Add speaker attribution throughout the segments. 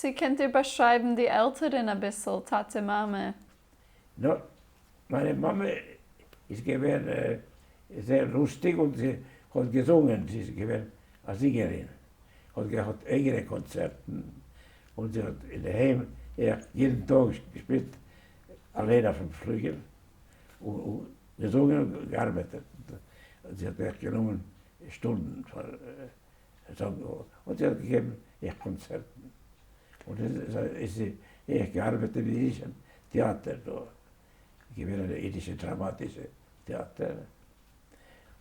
Speaker 1: Sie könnte beschreiben die Eltern ein bisschen, Tate, Mama.
Speaker 2: No, meine Mama ist gewesen sehr lustig und sie hat gesungen. Sie ist gewesen eine Sängerin. Hat eigene Konzerten und sie hat in der Heim jeden Tag gespielt, allein auf dem Flügel und gesungen und gearbeitet. Und sie hat echt genommen Stunden für Song und sie hat gegeben Konzerten. Und dann ist sie echt gearbeitet im jüdischen Theater, da gewesen das jüdische dramatische Theater.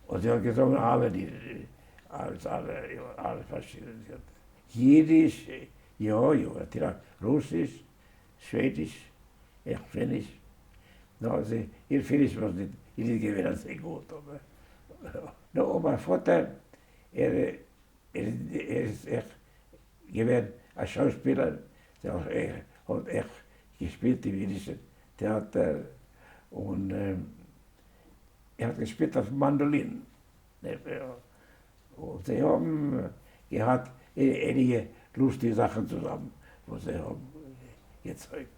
Speaker 2: Und sie hat gesungen alle verschiedene. Jiddisch, ja, natürlich, Russisch, Schwedisch, Finnisch. No, ihr Finnisch war nicht gewesen sehr gut. No, mein Vater, er ist echt gewesen ein Schauspieler, der hat echt gespielt im jüdischen Theater und er hat gespielt auf Mandolin. Und sie haben gehabt einige lustige Sachen zusammen, was sie haben gezeigt.